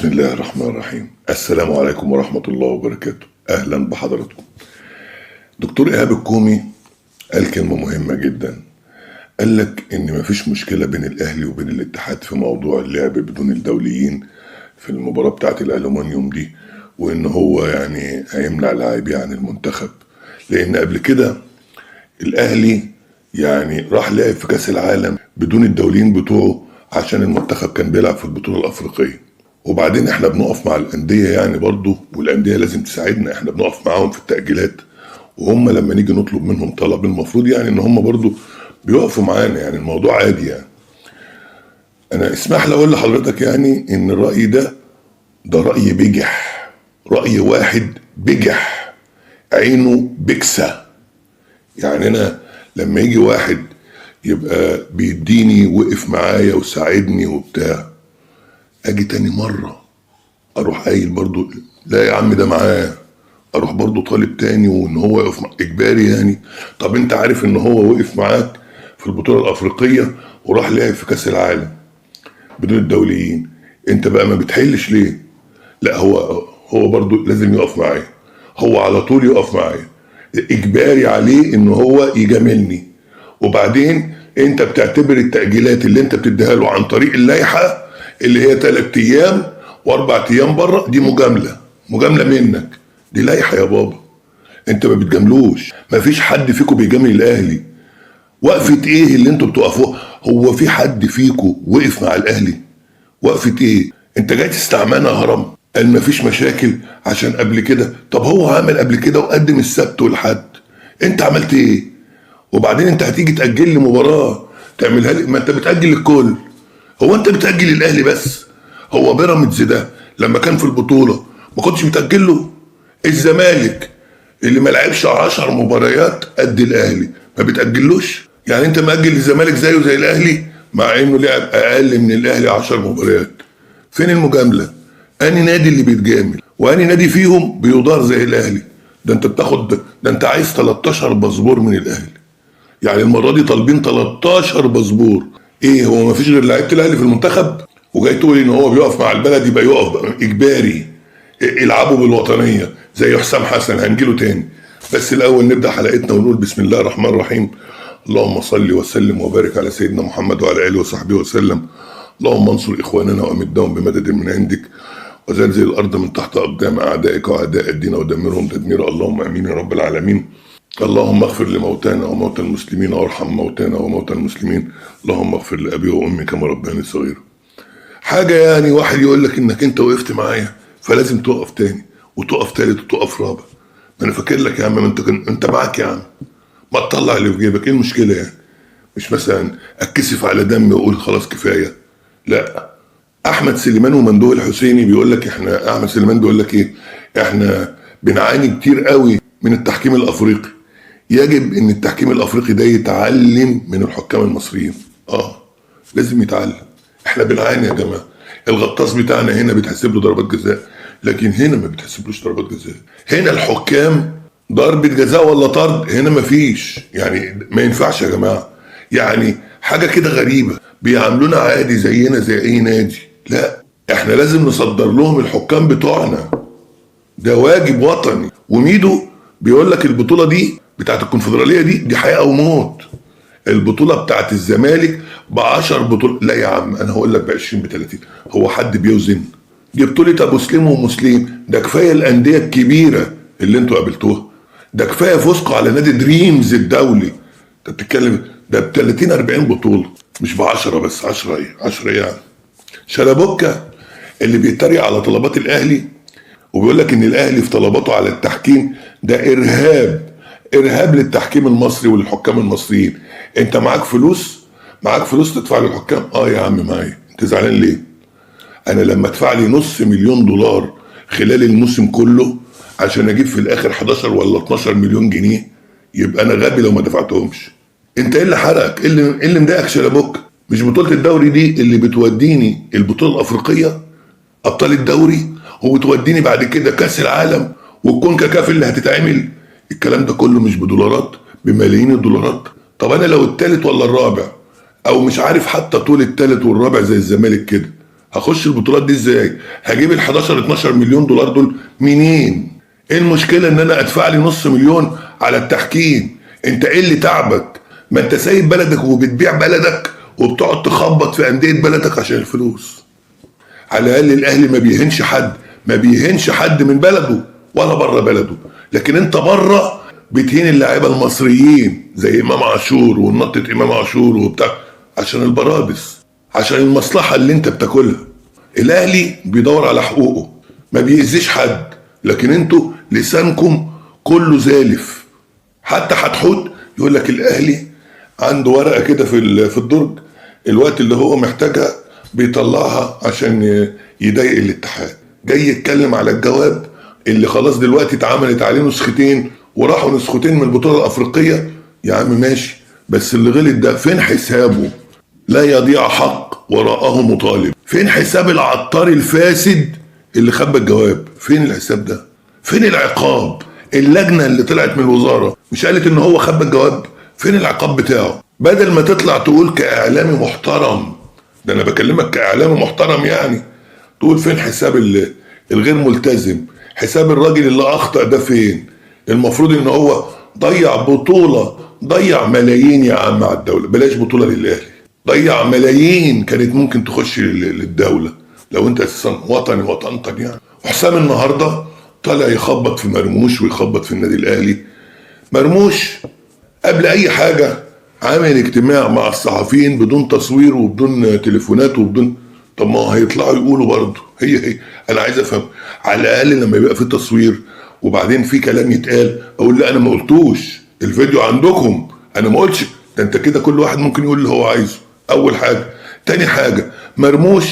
بسم الله الرحمن الرحيم. السلام عليكم ورحمة الله وبركاته. أهلا بحضراتكم. دكتور إيهاب الكومي قال كلمة مهمة جدا. قال لك إن مفيش مشكلة بين الأهلي وبين الاتحاد في موضوع اللعب بدون الدوليين في المباراة بتاعة الألومنيوم دي، وإن هو يعني هيمنع لاعبي عن المنتخب، لأن قبل كده الأهلي يعني راح لعب في كأس العالم بدون الدوليين بتوعه عشان المنتخب كان بيلعب في البطولة الأفريقية. وبعدين احنا بنقف مع الأندية يعني برضو، والأندية لازم تساعدنا، احنا بنقف معاهم في التأجيلات، وهم لما نيجي نطلب منهم طلب المفروض يعني ان هم برضو بيقفوا معانا، يعني الموضوع عادي. يعني انا اسمح لي اقول لحضرتك يعني ان الرأي ده رأي بجح، رأي واحد بجح عينه بكسة. يعني انا لما يجي واحد يبقى بيديني وقف معايا وساعدني وبتاع، اجي تاني مرة اروح قايل برضو لا يا عم ده معاه، اروح برضو طالب تاني وان هو يقف اجباري يعني. طب انت عارف ان هو وقف معاك في البطولة الافريقية وراح لعب في كاس العالم بدون الدوليين، انت بقى ما بتحلش ليه؟ لا هو برضو لازم يقف معايا، هو على طول يقف معايا، اجباري عليه ان هو يجاملني. وبعدين انت بتعتبر التأجيلات اللي انت بتديها له عن طريق اللائحة اللي هي 3 ايام و4 ايام بره دي مجاملة منك، دي لائحة يا بابا، انت ما بتجاملوش. ما فيش حد فيكم بيجامل الاهلي. وقفة ايه اللي انتوا بتقفوها؟ هو في حد فيكم وقف مع الاهلي؟ وقفة ايه؟ انت جاي تستعملنا هرم؟ قال ما فيش مشاكل عشان قبل كده. طب هو عمل قبل كده وقدم السبت والحد، انت عملت ايه؟ وبعدين انت هتيجي تأجل لي مباراة تعملها لي؟ ما انت بتأجل الكل. هو انت بتأجل الاهلي بس؟ هو بيراميدز ده لما كان في البطولة ما كنتش بتأجل له؟ الزمالك اللي ما لعبش 10 مباريات قد الاهلي ما بتأجلوش؟ يعني انت مأجل الزمالك زيه زي الاهلي مع انه لعب اقل من الاهلي 10 مباريات. فين المجاملة؟ اني نادي اللي بيتجامل واني نادي فيهم بيدار زي الاهلي؟ ده انت بتاخد، ده انت عايز 13 باسبور من الاهلي. يعني المرة دي طالبين 13 باسبور. ايه هو ما فيش غير لعيبة الاهلي في المنتخب؟ وجاي تقول ان هو بيقف مع البلد يبقى يقف بقى اجباري؟ يلعبوا بالوطنية زي حسام حسن، هنجيله تاني. بس الاول نبدأ حلقتنا ونقول بسم الله الرحمن الرحيم. اللهم صل وسلم وبارك على سيدنا محمد وعلى اله وصحبه وسلم. اللهم انصر اخواننا وامدهم بمدد من عندك، وزلزل الارض من تحت اقدام اعدائك واعداء الدين ودمرهم تدميرا، اللهم امين يا رب العالمين. اللهم اغفر لموتانا وموتى المسلمين وارحم موتانا وموتى المسلمين. اللهم اغفر لابي وامي كما رباني صغيرا. حاجه يعني واحد يقول لك انك انت وقفت معايا فلازم تقف تاني وتقف تالت وتقف رابع. ما انا فاكر لك يا عم، ما انت معاك يا عم، ما تطلع اللي في جيبك. ايه المشكله يعني؟ مش مثلا اتكسف على دمي واقول خلاص كفايه؟ لا. احمد سليمان ومندوه الحسيني بيقول لك احمد سليمان بيقول لك ايه؟ احنا بنعاني كتير قوي من التحكيم الافريقي. يجب ان التحكيم الافريقي ده يتعلم من الحكام المصريين. لازم يتعلم. احنا بنعاني يا جماعه. الغطاس بتاعنا هنا بيتحسب له ضربات جزاء، لكن هنا ما بيتحسبلوش ضربات جزاء. هنا الحكام ضربة جزاء ولا طرد، هنا ما فيش. يعني ما ينفعش يا جماعه، يعني حاجه كده غريبه، بيعاملونا عادي زينا زي اي نادي. لا، احنا لازم نصدر لهم الحكام بتوعنا، ده واجب وطني. وميدو بيقول لك البطوله دي بتاعت الكونفدراليه دي حياه او موت. البطوله بتاعت الزمالك ب10 بطوله، لا يا عم انا هقول لك ب20 ب30. هو حد بيوزن؟ دي بطوله ابو سليم ومسلم، ده كفايه الانديه الكبيره اللي انتوا قابلتوها، ده كفايه فوزكم على نادي دريمز الدولي. انت بتتكلم ده ب 30 40 بطوله، مش ب10 بس. 10 ايه؟ 10 يعني شلبوكه اللي بيتريق على طلبات الاهلي وبيقول لك ان الاهلي في طلباته على التحكيم ده ارهاب للتحكيم المصري وللحكام المصريين. انت معاك فلوس تدفع للحكام؟ يا عم معايا. انت زعلان ليه؟ انا لما ادفع لي $500,000 خلال الموسم كله عشان اجيب في الاخر 11 ولا 12 مليون جنيه، يبقى انا غبي لو ما دفعتهمش. انت ايه اللي حرقك؟ ايه اللي مضايقك شلبوك؟ مش بطولة الدوري دي اللي بتوديني البطولة الافريقية ابطال الدوري، وبتوديني بعد كده كاس العالم والكونكاكاف اللي هتتعمل؟ الكلام ده كله مش بدولارات، بملايين الدولارات. طب انا لو التالت ولا الرابع، او مش عارف حتى طول التالت والرابع زي الزمالك كده، هخش البطولات دي ازاي؟ هجيب ال 11 12 مليون دولار دول منين؟ ايه المشكله ان انا ادفع لي نص مليون على التحكيم؟ انت ايه اللي تعبك؟ ما انت سايب بلدك وبتبيع بلدك وبتقعد تخبط في انديه بلدك عشان الفلوس. على الاقل الاهلي ما بيهنش حد، ما بيهنش حد من بلده ولا بره بلده. لكن انت بره بتهين اللاعيبه المصريين زي امام عاشور ونطه امام عاشور وبتاع عشان البرادس، عشان المصلحه اللي انت بتاكلها. الاهلي بيدور على حقوقه، ما بيأذيش حد، لكن انتوا لسانكم كله زالف. حتى حتحوت يقول لك الاهلي عنده ورقه كده في الدرج، الوقت اللي هو محتاجها بيطلعها عشان يضايق الاتحاد. جاي يتكلم على الجواب اللي خلاص دلوقتي اتعملت عليه نسختين وراحوا نسختين من البطوله الافريقيه. يا عم ماشي، بس اللي غلط ده فين حسابه؟ لا يضيع حق وراءه مطالب. فين حساب العطار الفاسد اللي خبى الجواب؟ فين الحساب ده؟ فين العقاب؟ اللجنه اللي طلعت من الوزاره مش قالت ان هو خبى الجواب؟ فين العقاب بتاعه؟ بدل ما تطلع تقول كاعلامي محترم، ده انا بكلمك كاعلامي محترم، يعني تقول فين حساب الغير ملتزم؟ حساب الراجل اللي اخطأ ده فين؟ المفروض ان هو ضيع بطولة، ضيع ملايين يا عم على الدولة، بلاش بطولة للاهلي، ضيع ملايين كانت ممكن تخش للدولة لو انت اساسا وطني وطنطن يعني. وحسام النهارده طالع يخبط في مرموش ويخبط في النادي الاهلي. مرموش قبل اي حاجة عامل اجتماع مع الصحفيين بدون تصوير وبدون تليفونات وبدون، طب ما هيطلعوا يقولوا برضه هي انا عايز افهم. على الاقل لما يبقى في تصوير وبعدين في كلام يتقال اقول لا انا ما قلتوش، الفيديو عندكم، انا ما قلتش. ده انت كده كل واحد ممكن يقول اللي هو عايزه. اول حاجه. تاني حاجه، مرموش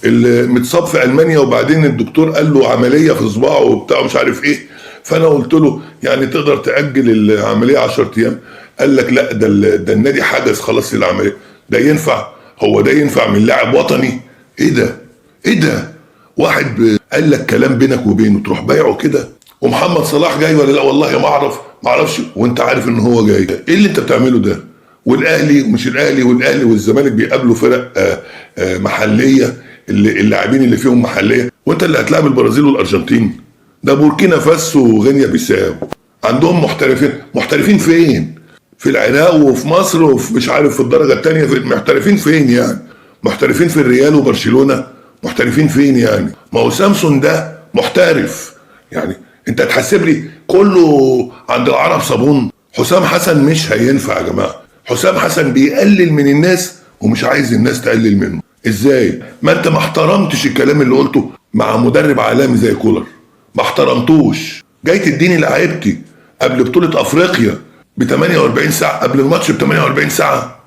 اللي متصاب في المانيا وبعدين الدكتور قال له عمليه في صباعه وبتاع مش عارف ايه، فانا قلت له يعني تقدر تاجل العمليه 10 ايام؟ قال لك لا ده النادي حجز خلاص العمليه. ده ينفع؟ هو ده ينفع من لاعب وطني؟ ايه ده؟ ايه ده؟ واحد قال لك كلام بينك وبينه تروح بايعه كده؟ ومحمد صلاح جاي ولا لا؟ والله ما اعرفش، وانت عارف ان هو جاي. ايه اللي انت بتعمله ده؟ والاهلي ومش الاهلي، والاهلي والزمالك بيقابلوا فرق محليه، اللاعبين اللي فيهم محليه، وانت اللي هتلاعب البرازيل والارجنتين؟ ده بوركينا فاسو وغينيا بيساو عندهم محترفين فين؟ في العراق وفي مصر وفي مش عارف في الدرجه الثانيه، محترفين فين يعني؟ محترفين في الريال وبرشلونه؟ محترفين فين يعني؟ ما هو سامسون ده محترف يعني. انت تحسب لي كله عند العرب صابون؟ حسام حسن مش هينفع يا جماعه. حسام حسن بيقلل من الناس ومش عايز الناس تقلل منه. ازاي؟ ما انت ما احترمتش الكلام اللي قلته مع مدرب عالمي زي كولر، ما احترمتوش. جاي تديني لعيبتي قبل بطوله افريقيا ب 48 ساعه، قبل الماتش ب 48 ساعه،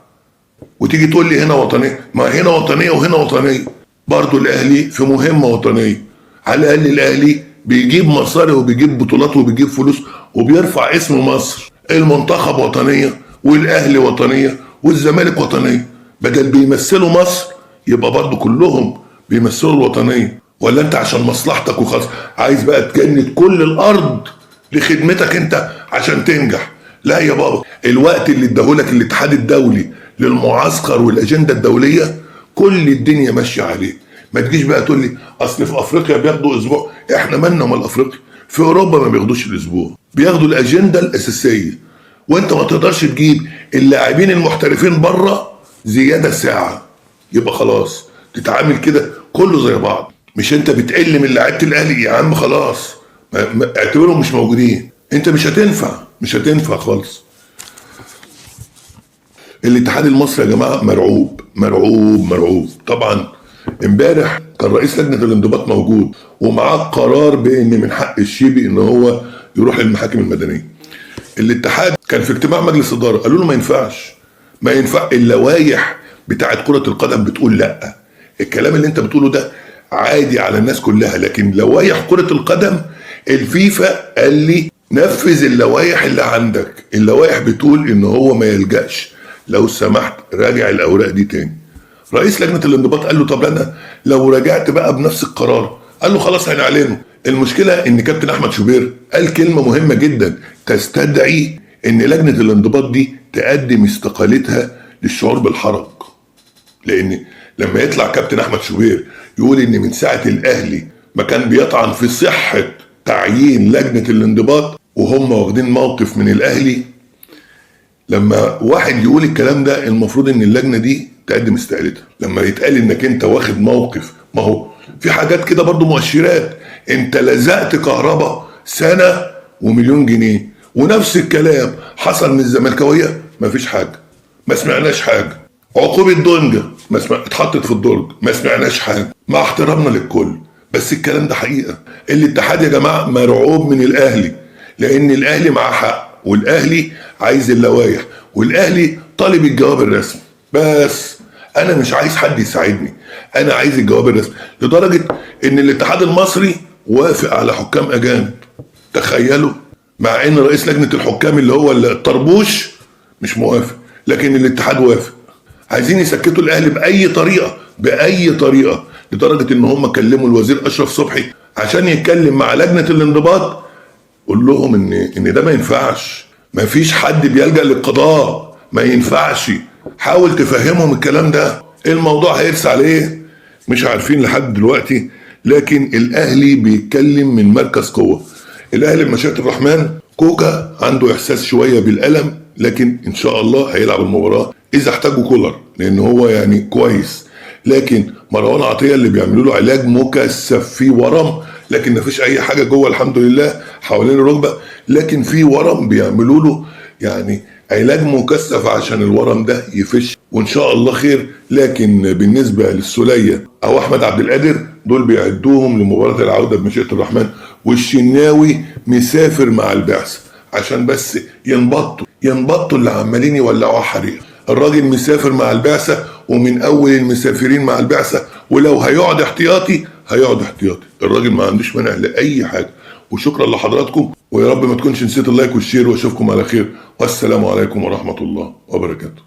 وتيجي تقول لي هنا وطنيه؟ ما هنا وطنيه وهنا وطنيه. برضه الاهلي في مهمه وطنيه. على الاقل الاهلي بيجيب مصاري وبيجيب بطولات وبيجيب فلوس وبيرفع اسم مصر. المنتخب وطنيه والاهلي وطنيه والزمالك وطنيه. بدل بيمثلوا مصر يبقى برضه كلهم بيمثلوا الوطنيه. ولا انت عشان مصلحتك وخلاص عايز بقى تجند كل الارض لخدمتك انت عشان تنجح؟ لا يا بابا، الوقت اللي اداهولك الاتحاد الدولي للمعسكر والاجنده الدوليه كل الدنيا ماشيه عليه. ما تجيش بقى تقول لي اصل في افريقيا بياخدوا اسبوع. احنا مالنا ومال افريقيا؟ في اوروبا ما بياخدوش الاسبوع، بياخدوا الاجنده الاساسيه. وانت ما تقدرش تجيب اللاعبين المحترفين بره زياده ساعه، يبقى خلاص تتعامل كده كله زي بعض. مش انت بتقل من لعيبه الاهلي يا عم؟ خلاص اعتبرهم مش موجودين. انت مش هتنفع خالص. الاتحاد المصري يا جماعه مرعوب طبعا. امبارح كان رئيس لجنه الانضباط موجود ومعاه قرار بان من حق الشيبي ان هو يروح للمحاكم المدنيه. الاتحاد كان في اجتماع مجلس اداره قالوا له ما ينفع اللوائح بتاعت كره القدم بتقول لا. الكلام اللي انت بتقوله ده عادي على الناس كلها، لكن لوائح كره القدم الفيفا قال لي نفذ اللوائح اللي عندك. اللوائح بتقول ان هو ما يلجأش، لو سمحت راجع الاوراق دي تاني. رئيس لجنه الانضباط قال له طب انا لو راجعت بقى بنفس القرار، قال له خلاص هنعلنه. المشكله ان كابتن احمد شوبير قال كلمه مهمه جدا تستدعي ان لجنه الانضباط دي تقدم استقالتها للشعور بالحرج. لان لما يطلع كابتن احمد شوبير يقول ان من ساعه الاهلي ما كان بيطعن في صحه تعيين لجنه الانضباط وهم واخدين موقف من الاهلي، لما واحد يقول الكلام ده المفروض ان اللجنه دي تقدم استقالتها. لما يتقال انك انت واخد موقف، ما هو في حاجات كده برضو مؤشرات. انت لزقت كهرباء سنه ومليون جنيه، ونفس الكلام حصل من الزملكاويه، مفيش حاجه، ما سمعناش حاجه. عقوبه دونجا اتحطت في الدرج، ما سمعناش حاجه، مع احترامنا للكل، بس الكلام ده حقيقه. الاتحاد يا جماعه مرعوب من الاهلي، لان الاهلي معاه حق، والاهلي عايز اللوائح، والاهلي طالب الجواب الرسمي. بس انا مش عايز حد يساعدني، انا عايز الجواب الرسمي، لدرجه ان الاتحاد المصري وافق على حكام اجانب. تخيلوا، مع ان رئيس لجنه الحكام اللي هو الطربوش مش موافق، لكن الاتحاد وافق. عايزين يسكتوا الاهلي باي طريقه، باي طريقه، لدرجه ان هم كلموا الوزير اشرف صبحي عشان يتكلم مع لجنه الانضباط. قول لهم ان ده ما ينفعش، ما فيش حد بيلجأ للقضاء، ما ينفعش. حاول تفهمهم الكلام ده. الموضوع هيرسى عليه مش عارفين لحد دلوقتي، لكن الاهلي بيتكلم من مركز قوه. الاهلي بمشيئه الرحمن، كوكا عنده احساس شويه بالالم، لكن ان شاء الله هيلعب المباراه اذا احتاجوا كولر، لان هو يعني كويس. لكن مروان عطيه اللي بيعملوا له علاج مكثف فيه ورم، لكن مفيش اي حاجه جوه الحمد لله حوالين الركبه، لكن في ورم بيعملوا له يعني علاج مكثف عشان الورم ده يفش، وان شاء الله خير. لكن بالنسبه للسوليه او احمد عبد القادر، دول بيعدوهم لمباراه العوده بمشيئه الرحمن. والشناوي مسافر مع البعثه عشان بس ينبطوا اللي عمالين يولعوا حريق. الراجل مسافر مع البعثه، ومن اول المسافرين مع البعثه، ولو هيقعد احتياطي هيقعد احتياطي. الراجل ما عندوش مانع لاي حاجه. وشكرا لحضراتكم، ويا رب ما تكونش نسيت اللايك والشير، واشوفكم على خير، والسلام عليكم ورحمه الله وبركاته.